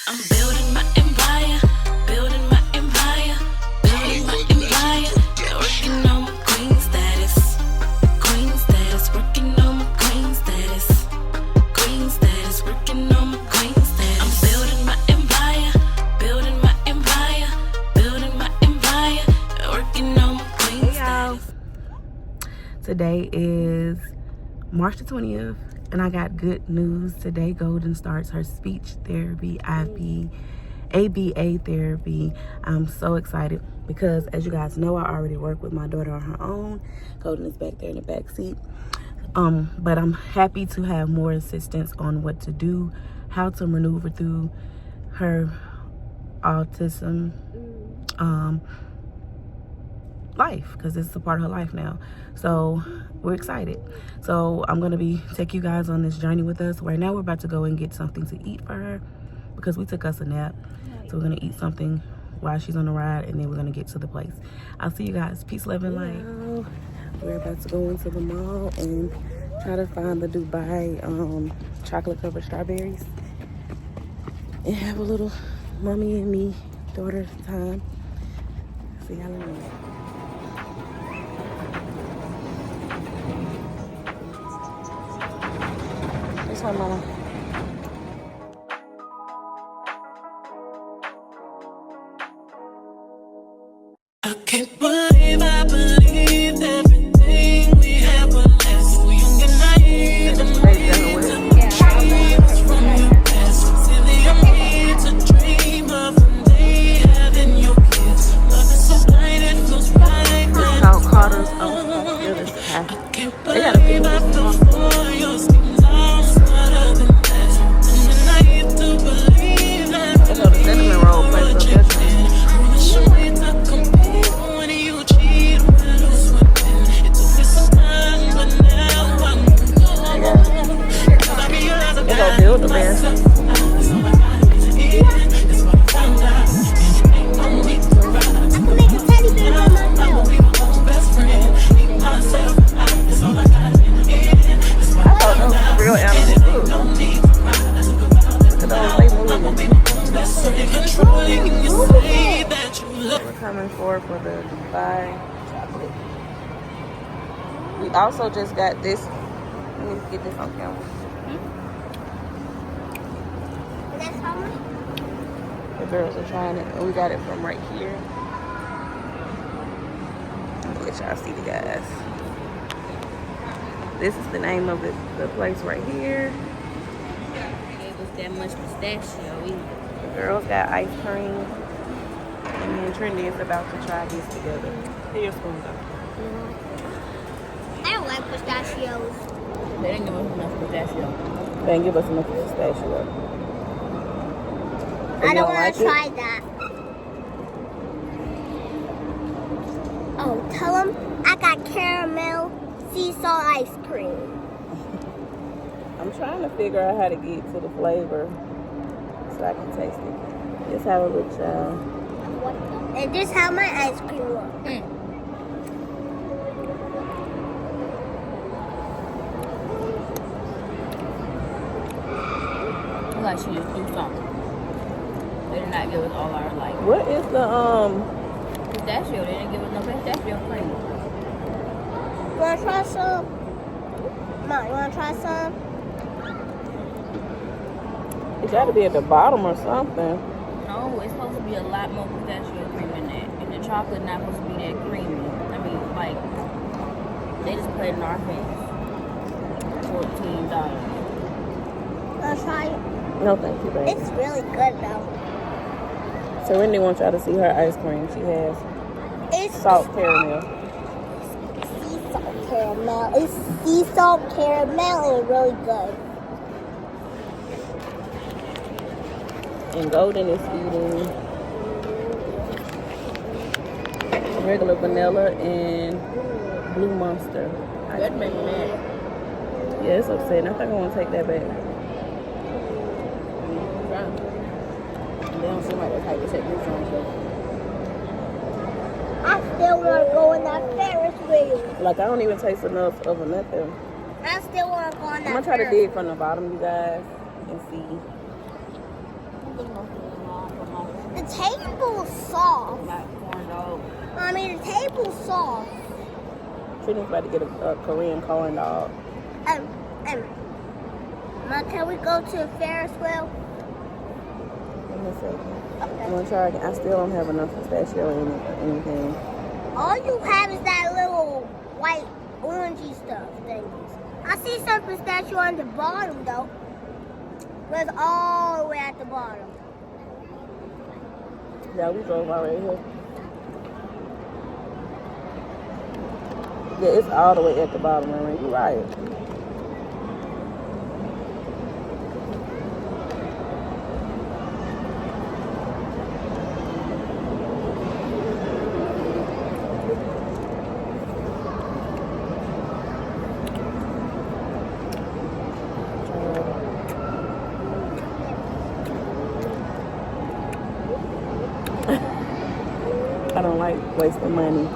I'm building my empire, building my empire, building my empire. Working on my queen status, working on my queen status, working on my queen status. I'm building my empire, building my empire, building my empire, working on my queen status. Today is March the 20th. And I got good news. Today, Golden starts her speech therapy, ABA therapy. I'm so excited because, as you guys know, I already work with my daughter on her own. Golden is back there in the back seat. But I'm happy to have more assistance on what to do, how to maneuver through her autism life, because it's a part of her life now. So we're excited. So I'm gonna be taking you guys on this journey with us. Right now we're about to go and get something to eat for her because we took us a nap. So we're gonna eat something while she's on the ride, and then we're gonna get to the place. I'll see you guys. Peace, love, and light. We're about to go into the mall and try to find the Dubai chocolate covered strawberries and have a little mommy and me daughter time. See y'all in a minute. This one, mama. I can't believe I believed everything we had was less. We young and naive and dreams from your past. Silly of me to dream of one day having your kids. Love is so blind, it feels right. How Carter's I can't believe I fell for your schemes. I'm smarter than that. And then I used to believe that the cinnamon roll place up there. Build the best. Real animals. We're coming forward for the Dubai chocolate. We also just got this. Let me get this on camera. The girls are trying it, and we got it from right here. I'll let y'all see the guys. This is the name of the place right here. Gave us that much pistachio either. The girls got ice cream, and me and Trinity is about to try this together. Here your spoon go. I don't like pistachios. They didn't give us enough pistachio. They didn't give us enough pistachio. I don't want to try that. Oh, tell them I got caramel sea salt ice cream. I'm trying to figure out how to get to the flavor so I can taste it. Just have a look, child. And this is how my ice cream looks. Like she just do something. They did not give us all our like. What is the pistachio? They didn't give us no pistachio cream. You wanna try some? Mom, you wanna try some? It got to be at the bottom or something. No, it's supposed to be a lot more pistachio cream in that, and the chocolate not supposed to be that creamy. I mean, like they just put it in our face. $14. Wanna try it? No, thank you, baby. It's really good though. Serenity wants y'all to see her ice cream. She has It's salt caramel. sea salt caramel. It's sea salt caramel and really good. And Golden is eating regular vanilla and blue monster. That made me mad. Yeah, it's upsetting. I think I want to take that back. They don't seem like the type to take this on. I still want to go in that Ferris wheel. Like, I don't even taste enough of nothing. I still want to go on that I'm going to try to Ferris. dig from the bottom, you guys, and see. good enough for the mom, for my The table's soft. corn dog. Mommy, the table's soft. Trina's about to get a Korean corn dog. Mom, can we go to a Ferris wheel? Let me see. Okay. I'm gonna try again. I still don't have enough pistachio in it or anything. All you have is that little white, orangey stuff things. I see some pistachio on the bottom though. But it's all the way at the bottom. Yeah, we drove already here. Yeah, it's all the way at the bottom, man. You're right. I don't like wasting money.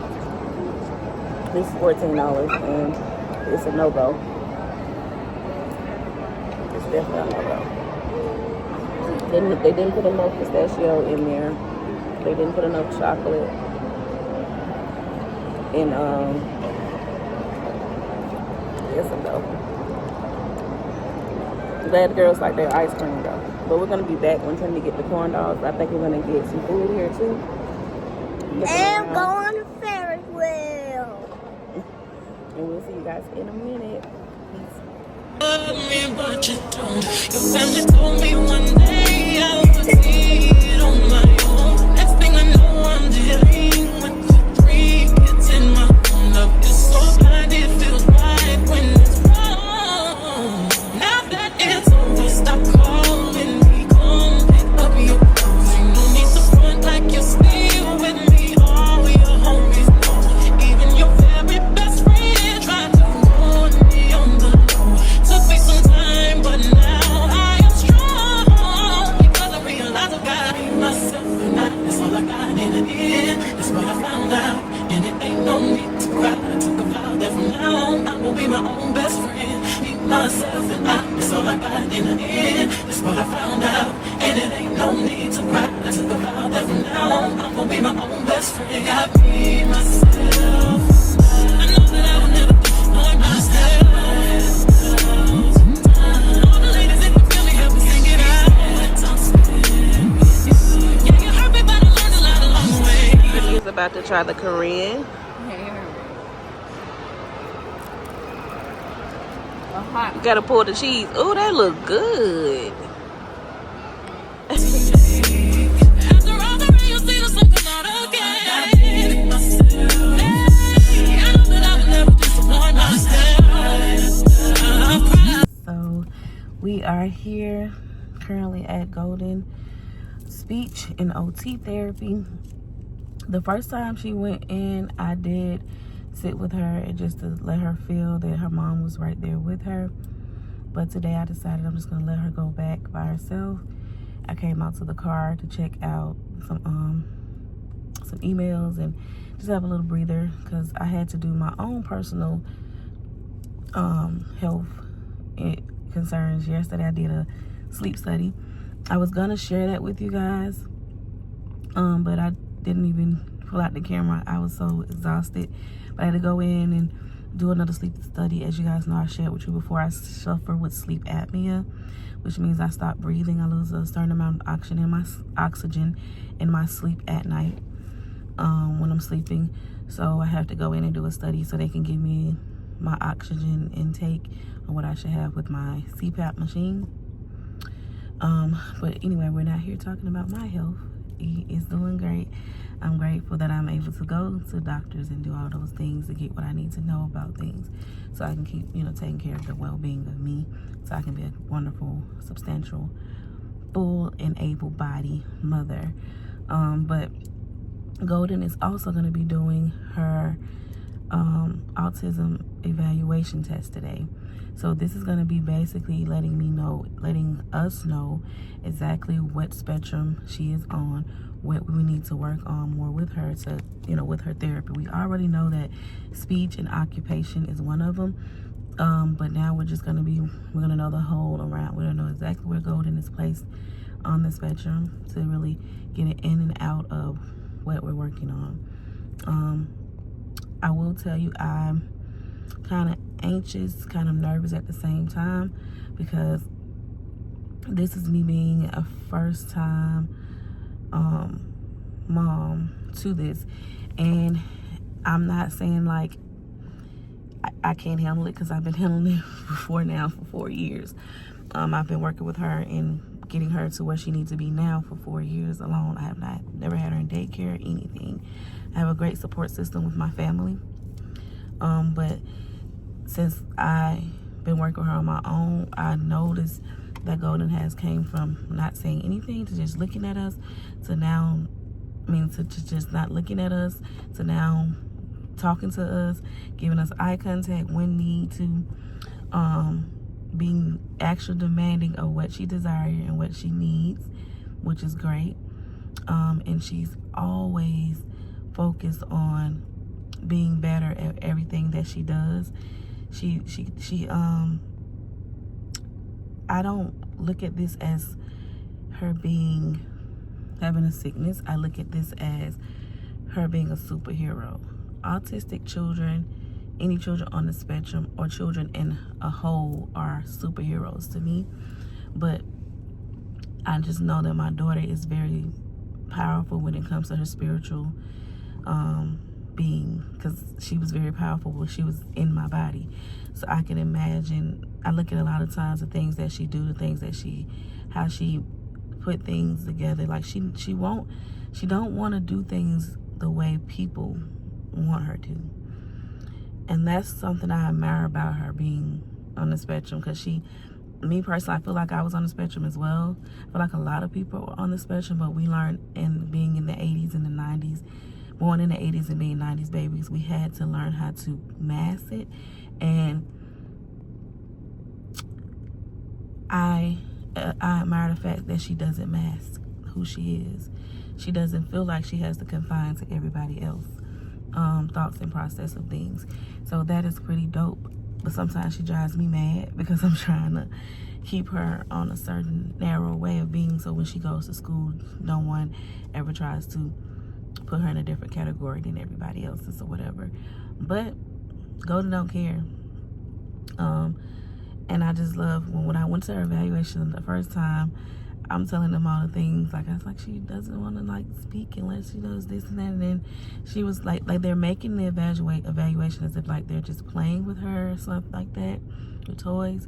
This is $14 and it's a no-go. It's definitely a no-go. They didn't put enough pistachio in there. They didn't put enough chocolate. And it's a no. I'm glad the girls like their ice cream though. But we're gonna be back when time to get the corn dogs. I think we're gonna get some food here too. And go on the Ferris wheel. And we'll see you guys in a minute. Peace. Love me, but you don't. Your family told me one day I would see it on my own. Next thing I know, I'm dealing with the 3 kids in my own. Love is so blind, it feels right when it's wrong. Now that it's over, stop calling me. Come pick up your clothes. Ain't no need to front like you're still with me. All your homies know. Even your very best friend tried to warn me on the low. Took me some time, but now I am strong. Because I realize I gotta be myself and that's all I got in the end. That's what I found out. And it ain't no need to cry. I took a vow that from now on I will be my own best friend. Be myself and that's all I got in the end. That's what I found out. And it ain't no need to cry. I took a vow that from now on I will be my own best friend. I be myself. I know that I will never disappoint myself. All the ladies, if you feel me, help me sing it out. Yeah, you hurt me, but I learned a lot along the way. Brittany is about to try the Korean. Hot. You gotta pull the cheese. Oh, that look good. After all the rain, you'll see the sun come out again. I know that I will never disappoint myself. So we are here currently at Golden Speech and OT Therapy. The first time she went in, I did sit with her and just to let her feel that her mom was right there with her. But today I decided I'm just gonna let her go back by herself. I came out to the car to check out some emails and just have a little breather because I had to do my own personal health concerns. Yesterday I did a sleep study. I was gonna share that with you guys, but I didn't even pull out the camera. I was so exhausted. But I had to go in and do another sleep study. As you guys know, I shared with you before, I suffer with sleep apnea, which means I stop breathing. I lose a certain amount of oxygen in my sleep at night when I'm sleeping. So I have to go in and do a study so they can give me my oxygen intake and what I should have with my CPAP machine. But anyway, we're not here talking about my health. It's doing great. I'm grateful that I'm able to go to doctors and do all those things to get what I need to know about things so I can keep, taking care of the well-being of me so I can be a wonderful, substantial, full and able-bodied mother. But Golden is also going to be doing her autism evaluation test today. So this is going to be basically letting us know exactly what spectrum she is on, what we need to work on more with her to, with her therapy. We already know that speech and occupation is one of them. But now we're going to know the whole around. We don't know exactly where Golden is placed on the spectrum to really get it in and out of what we're working on. I will tell you, I'm kind of anxious, kind of nervous at the same time, because this is me being a first time mom to this, and I'm not saying like I can't handle it, because I've been handling it before now for 4 years. I've been working with her and getting her to where she needs to be now for 4 years alone. I have never had her in daycare or anything. I have a great support system with my family, but since I've been working with her on my own, I noticed that Golden has came from not saying anything to just looking at us to now, to just not looking at us to now talking to us, giving us eye contact when need to, being actually demanding of what she desires and what she needs, which is great. And she's always focused on being better at everything that she does. She I don't look at this as her having a sickness. I look at this as her being a superhero. Autistic children, any children on the spectrum, or children in a whole, are superheroes to me. But I just know that my daughter is very powerful when it comes to her spiritual being, because she was very powerful when she was in my body. So I can imagine, I look at a lot of times the things that she do, the things that how she put things together. Like she don't want to do things the way people want her to. And that's something I admire about her being on the spectrum, because me personally, I feel like I was on the spectrum as well. I feel like a lot of people were on the spectrum, but we learned in being in the 80s and the 90s, born in the 80s and being 90s babies, we had to learn how to mask it. And I admire the fact that she doesn't mask who she is. She doesn't feel like she has to confine to everybody else thoughts and process of things. So that is pretty dope. But sometimes she drives me mad, because I'm trying to keep her on a certain narrow way of being, so when she goes to school, no one ever tries to put her in a different category than everybody else's or whatever. But Golden don't care. And I just love when I went to her evaluation the first time, I'm telling them all the things. Like, I was like, she doesn't want to like speak unless she does this and that. And then she was like they're making the evaluation as if like they're just playing with her or something like that, with toys.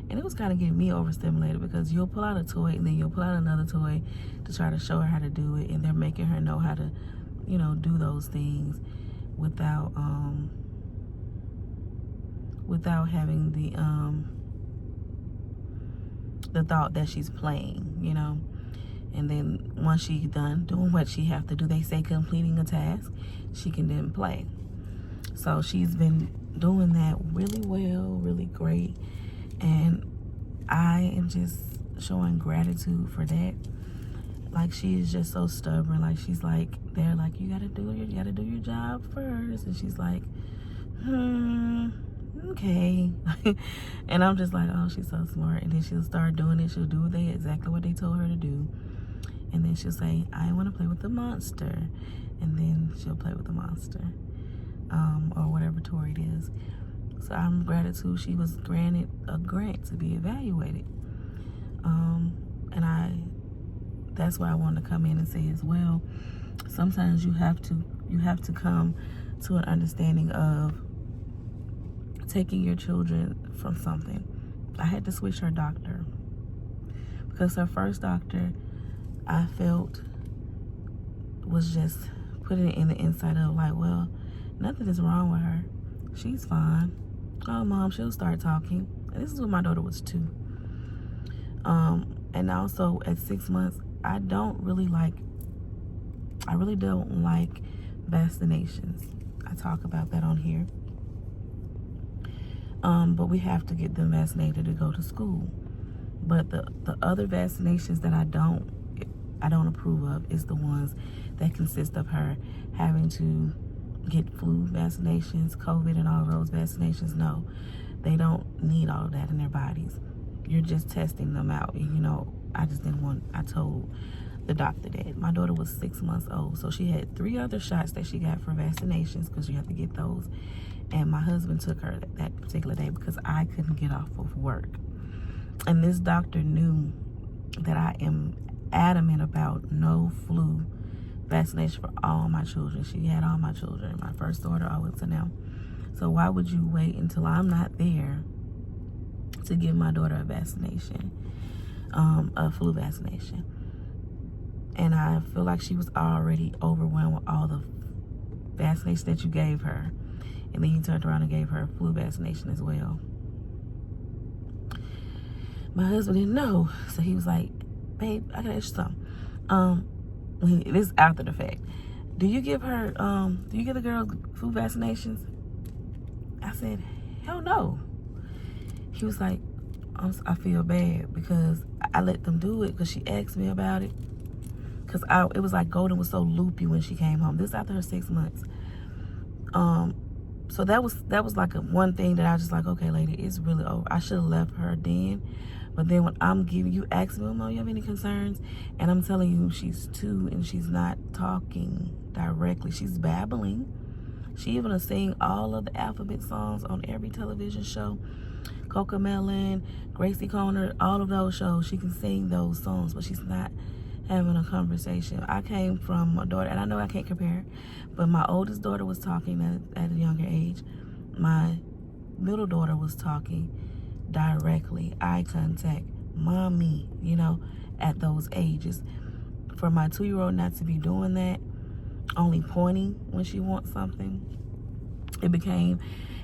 And it was kind of getting me overstimulated, because you'll pull out a toy and then you'll pull out another toy to try to show her how to do it, and they're making her know how to, do those things without having the thought that she's playing, And then once she's done doing what she have to do, they say completing a task, she can then play. So she's been doing that really well, really great. And I am just showing gratitude for that. Like, she is just so stubborn. Like, she's like, they're like, you gotta do your job first. And she's like, okay. And I'm just like, oh, she's so smart. And then she'll start doing it. She'll do exactly what they told her to do. And then she'll say, I want to play with the monster. And then she'll play with the monster, or whatever toy it is. So I'm gratitude she was granted a grant to be evaluated. And that's why I wanted to come in and say as well, sometimes you have to come to an understanding of taking your children from something. I had to switch her doctor, because her first doctor, I felt, was just putting it in the inside of like, well, nothing is wrong with her. She's fine. Oh, Mom, she'll start talking. And this is when my daughter was 2. And also at 6 months, I really don't like vaccinations. I talk about that on here. But we have to get them vaccinated to go to school. But the other vaccinations that I don't approve of is the ones that consist of her having to get flu vaccinations, COVID, and all of those vaccinations. No, they don't need all of that in their bodies. you're just testing them out. And, you know, I told the doctor that my daughter was 6 months old, so she had 3 other shots that she got for vaccinations, because you have to get those. And my husband took her that particular day because I couldn't get off of work. And this doctor knew that I am adamant about no flu vaccination for all my children. She had all my children, my first daughter all up to now. So why would you wait until I'm not there to give my daughter a vaccination, a flu vaccination? And I feel like she was already overwhelmed with all the vaccinations that you gave her. And then you turned around and gave her a flu vaccination as well. My husband didn't know. So he was like, babe, I gotta ask you something. This is after the fact. Do you give the girls flu vaccinations? I said, hell no. He was like, I feel bad because I let them do it because she asked me about it. Because it was like Golden was so loopy when she came home. This after her 6 months. So that was like one thing that I was just like, okay, lady, it's really over. I should have left her then. But then when I'm giving you, ask me, Mom, you have any concerns? And I'm telling you, she's 2 and she's not talking directly. She's babbling. She even will sing all of the alphabet songs on every television show. Cocomelon, Gracie Corner, all of those shows. She can sing those songs, but she's not having a conversation. I came from a daughter, and I know I can't compare, but my oldest daughter was talking at a younger age. My middle daughter was talking directly, eye contact, mommy, you know, at those ages. For my 2-year-old not to be doing that, only pointing when she wants something, it became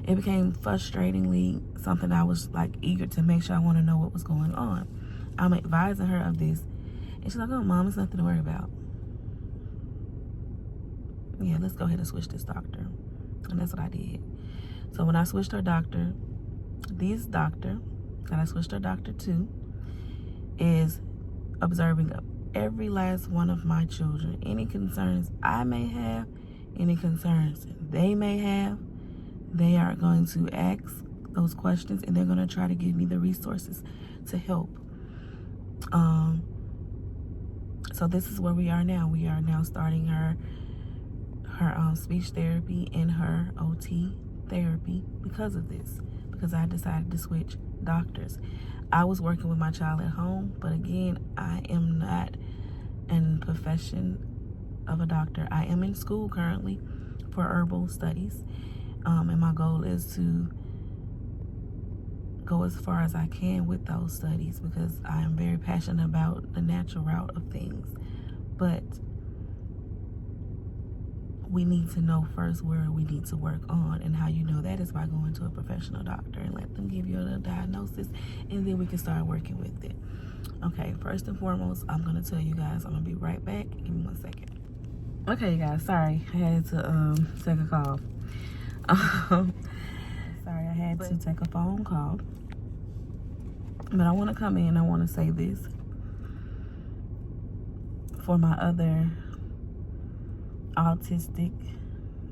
frustratingly something I was like eager to make sure I want to know what was going on. I'm advising her of this, and she's like, oh, Mom, it's nothing to worry about. Yeah, let's go ahead and switch this doctor. And that's what I did. So when I switched her doctor, this doctor that I switched her doctor to is observing every last one of my children. Any concerns I may have, any concerns they may have, they are going to ask those questions, and they're going to try to give me the resources to help. So this is where we are now. We are now starting her speech therapy and her OT therapy because of this, because I decided to switch doctors. I was working with my child at home, but again, I am not in profession of a doctor. I am in school currently for herbal studies, and my goal is to go as far as I can with those studies because I am very passionate about the natural route of things. But we need to know first where we need to work on, and how you know that is by going to a professional doctor and let them give you a diagnosis, and then we can start working with it. Okay, first and foremost, I'm going to tell you guys, I'm going to be right back. Give me 1 second. Okay, you guys, sorry. I had to take a call. Sorry, I had to take a phone call. But I want to come in, I want to say this. For my other autistic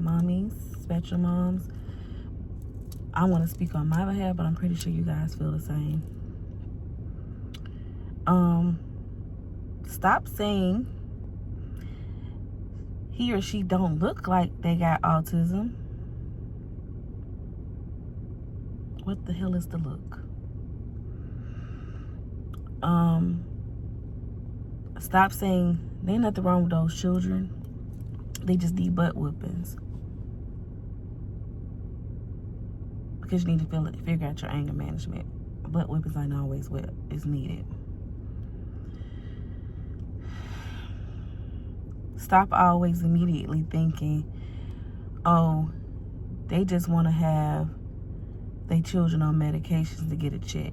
mommies, spectrum moms, I want to speak on my behalf, but I'm pretty sure you guys feel the same. Stop saying he or she don't look like they got autism. What the hell is the look? Stop saying there ain't nothing wrong with those children. They just need butt whoopings. Because you need to figure out your anger management. Butt whoopings ain't always what is needed. Stop always immediately thinking, oh, they just want to have their children on medications to get a check.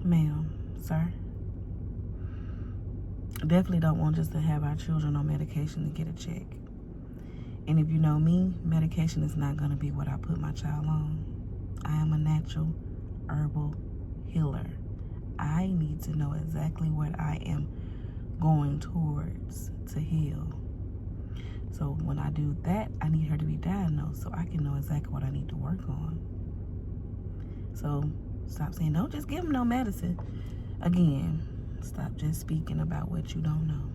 Ma'am, sir, definitely don't want just to have our children on medication to get a check. And if you know me, medication is not going to be what I put my child on. I am a natural herbal healer. I need to know exactly what I am going towards to heal. So when I do that, I need her to be diagnosed so I can know exactly what I need to work on. So stop saying, don't just give them no medicine. Again, stop just speaking about what you don't know.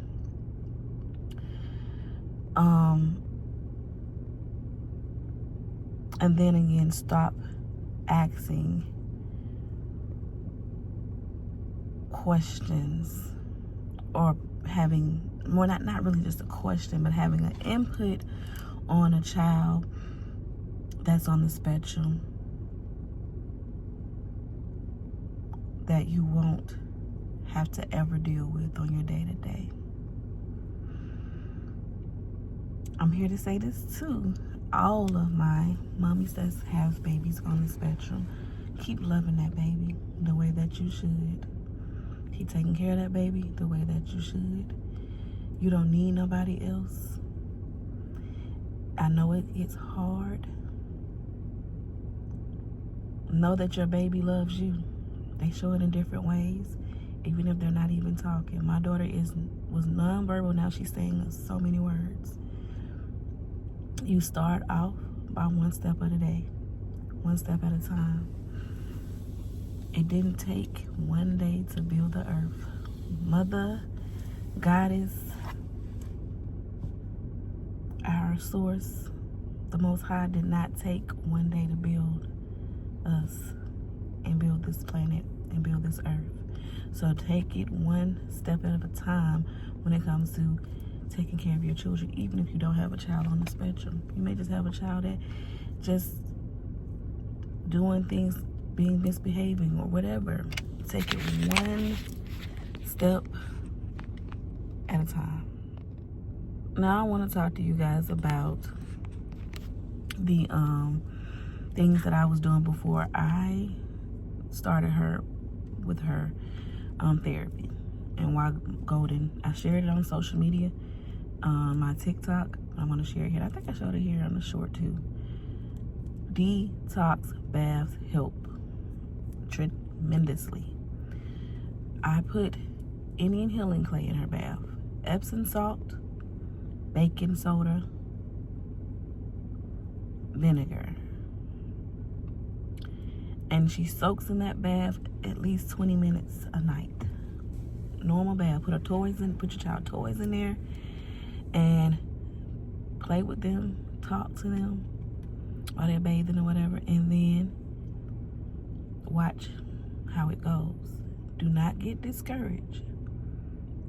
And then again, stop asking questions or having, well, not really just a question, but having an input on a child that's on the spectrum that you won't have to ever deal with on your day-to-day. I'm here to say this too. All of my mommies that have babies on the spectrum, keep loving that baby the way that you should. Keep taking care of that baby the way that you should. You don't need nobody else. I know it's hard. Know that your baby loves you. They show it in different ways, even if they're not even talking. My daughter was nonverbal. Now she's saying so many words. You start off by one step at a day, one step at a time. It didn't take one day to build the earth. Mother, Goddess, our source, the Most High, did not take one day to build us and build this planet and build this earth. So take it one step at a time when it comes to taking care of your children, even if you don't have a child on the spectrum. You may just have a child that just doing things, being misbehaving or whatever. Take it one step at a time. Now I want to talk to you guys about the things that I was doing before I started her with her therapy. And while golden, I shared it on social media, my TikTok. I'm going to share it here. I think I showed it here on the short too. Detox baths help tremendously. I put Indian healing clay in her bath, Epsom salt, baking soda, vinegar, and she soaks in that bath at least 20 minutes a night. Normal bath. Put your child toys in there and play with them, talk to them while they're bathing or whatever, and then watch how it goes. Do not get discouraged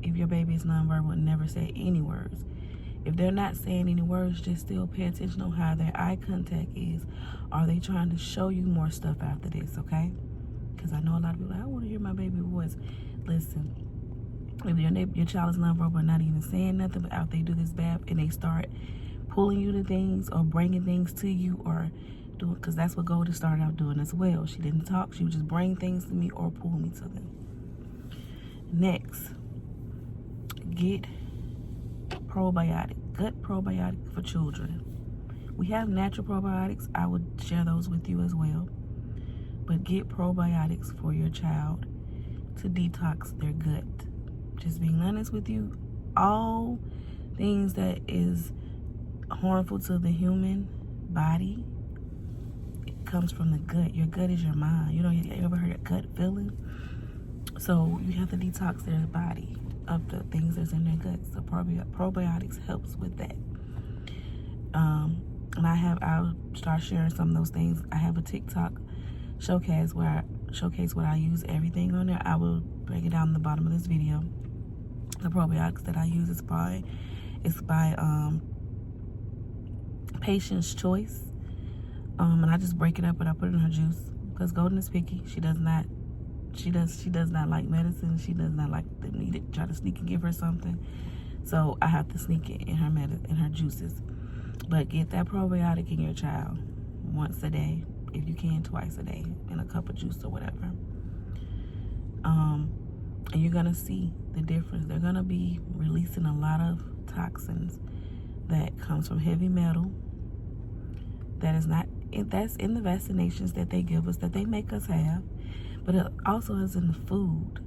if your baby is nonverbal and never say any words. If they're not saying any words, just still pay attention on how their eye contact is. Are they trying to show you more stuff after this, okay? Because I know a lot of people are like, I want to hear my baby voice. Listen, if your child is nonverbal and not even saying nothing, but after they do this bath and they start pulling you to things or bringing things to you or doing, because that's what Golden started out doing as well. She didn't talk. She would just bring things to me or pull me to them. Next, get probiotic, gut probiotic for children. We have natural probiotics. I would share those with you as well. But get probiotics for your child to detox their gut. Just being honest with you, all things that is harmful to the human body, it comes from the gut. Your gut is your mind. You ever heard of gut feeling? So you have to detox their body of the things that's in their gut. So probiotics helps with that. And I'll start sharing some of those things. I have a TikTok showcase where I use everything on there. I will break it down in the bottom of this video. The probiotics that I use is by Patient's Choice. And I just break it up and I put it in her juice because Golden is picky. She does not like medicine. She does not like me to try to sneak and give her something. So I have to sneak it in her juices. But get that probiotic in your child once a day, if you can, twice a day, in a cup of juice or whatever. And you're gonna see the difference. They're gonna be releasing a lot of toxins that comes from heavy metal. That's in the vaccinations that they give us, that they make us have. But it also is in the food.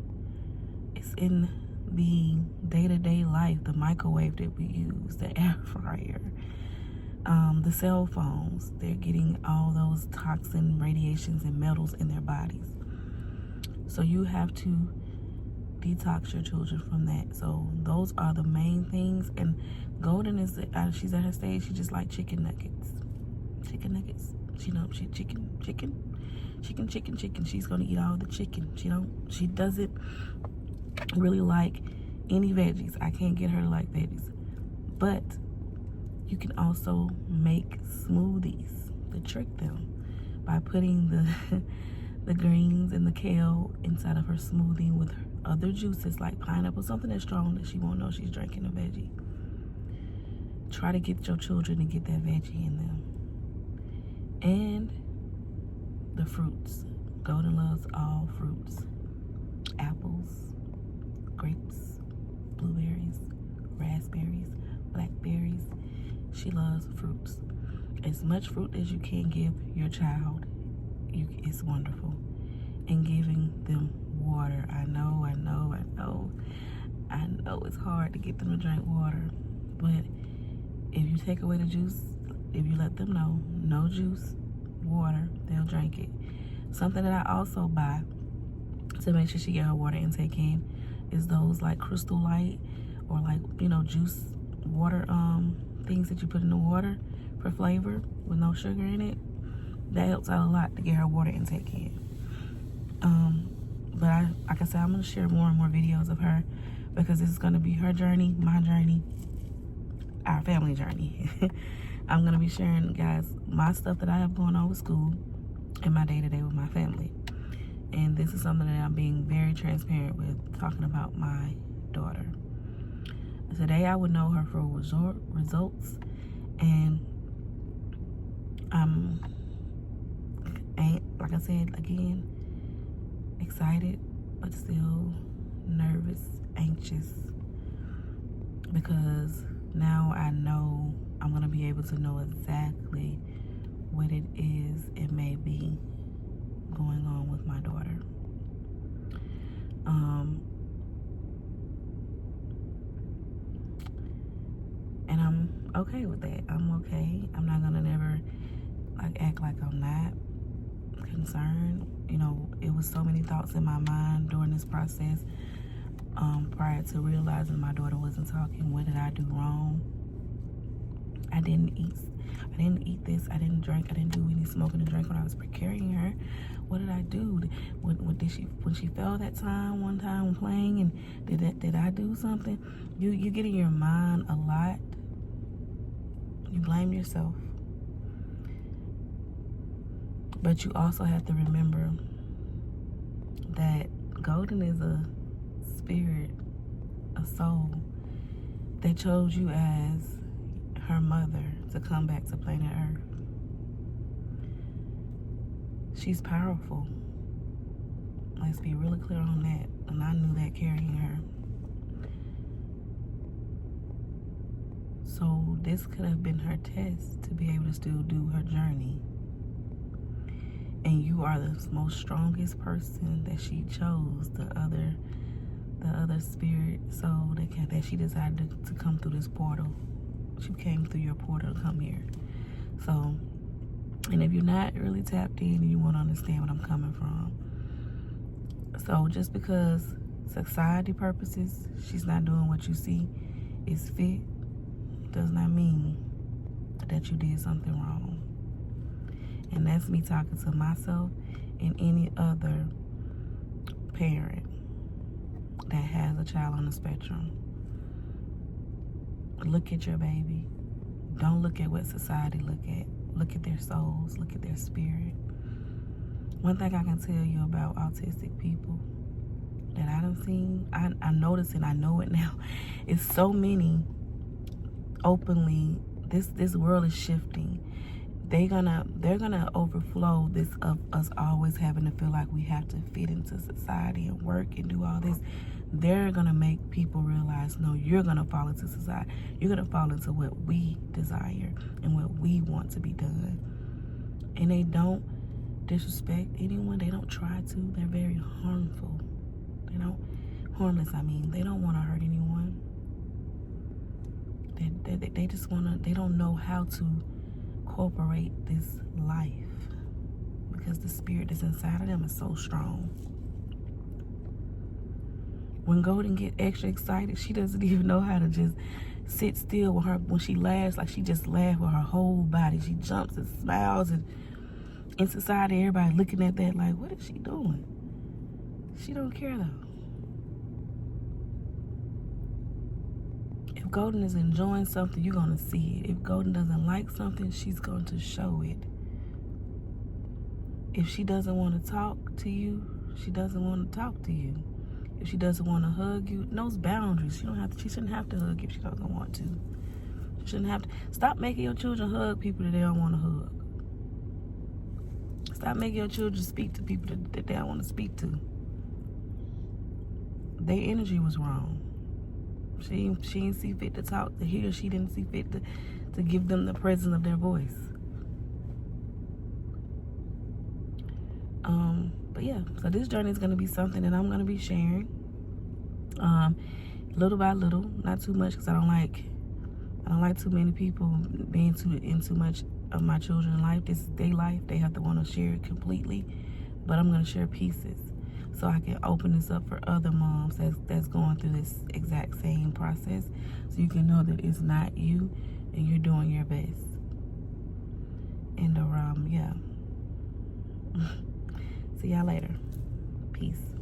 It's in the day-to-day life, the microwave that we use, the air fryer, the cell phones. They're getting all those toxin radiations and metals in their bodies. So you have to detox your children from that. So those are the main things. And Golden is, she's at her stage, she just like chicken nuggets. Chicken nuggets. She chicken. She's gonna eat all the chicken. She doesn't really like any veggies. I can't get her to like veggies. But you can also make smoothies to trick them by putting the greens and the kale inside of her smoothie with other juices like pineapple, something that's strong that she won't know she's drinking a veggie. Try to get your children to get that veggie in them. And the fruits. Golden loves all fruits. Apples, grapes, blueberries, raspberries, blackberries. She loves fruits. As much fruit as you can give your child, it's wonderful. And giving them water. I know it's hard to get them to drink water. But if you take away the juice, if you let them know, no juice, water, they'll drink it. Something that I also buy to make sure she get her water intake in is those like Crystal Light or like, juice water things that you put in the water for flavor with no sugar in it. That helps out a lot to get her water intake in. But like I said, I'm going to share more and more videos of her because this is going to be her journey, my journey, our family journey. I'm going to be sharing, guys, my stuff that I have going on with school and my day-to-day with my family. And this is something that I'm being very transparent with, talking about my daughter. Today I would know her for results, and like I said again, excited but still nervous, anxious, because now I know I'm gonna be able to know exactly what it is it may be going on with my daughter. And I'm okay with that. I'm okay. I'm not gonna never act like I'm not concerned. It was so many thoughts in my mind during this process, prior to realizing my daughter wasn't talking. What did I do wrong? I didn't eat this. I didn't drink. I didn't do any smoking and drink when I was carrying her. What did I do? When she fell that time one time when playing, and did I do something? You get in your mind a lot. You blame yourself. But you also have to remember that Golden is a spirit, a soul that chose you as her mother to come back to planet Earth. She's powerful. Let's be really clear on that. And I knew that carrying her. So this could have been her test to be able to still do her journey. And you are the most strongest person that she chose, the other spirit soul that she decided to come through this portal. She came through your portal to come here. So, and if you're not really tapped in and you want to understand what I'm coming from. So just because society purposes, she's not doing what you see is fit, does not mean that you did something wrong. And that's me talking to myself and any other parent that has a child on the spectrum. Look at your baby. Don't look at what society look at. Look at their souls. Look at their spirit. One thing I can tell you about autistic people that I done seen, I notice and I know it now, is so many openly, this world is shifting. They're gonna overflow this of us always having to feel like we have to fit into society and work and do all this. They're gonna make people realize, no, you're gonna fall into society. You're gonna fall into what we desire and what we want to be done. And they don't disrespect anyone. They don't try to. They're very harmful. They don't harmless. I mean, they don't want to hurt anyone. They just want to, they don't know how to incorporate this life because the spirit that's inside of them is so strong. When Golden get extra excited, she doesn't even know how to just sit still with her. When she laughs, like she just laughs with her whole body. She jumps and smiles, and in society, everybody looking at that like, what is she doing? She don't care though. If Golden is enjoying something, you're gonna see it. If Golden doesn't like something, she's going to show it. If she doesn't want to talk to you, she doesn't want to talk to you. If she doesn't want to hug you, knows boundaries. She shouldn't have to hug if she doesn't want to. She shouldn't have to. Stop making your children hug people that they don't want to hug. Stop making your children speak to people that they don't want to speak to. Their energy was wrong. She didn't see fit to talk to he, or she didn't see fit to give them the presence of their voice. But yeah, so this journey is going to be something that I'm going to be sharing little by little, not too much, because I don't like too many people being in too much of my children's life. This is their life. They have to want to share it completely, but I'm going to share pieces so I can open this up for other moms that's going through this exact same process, so you can know that it's not you and you're doing your best. And yeah. See y'all later. Peace.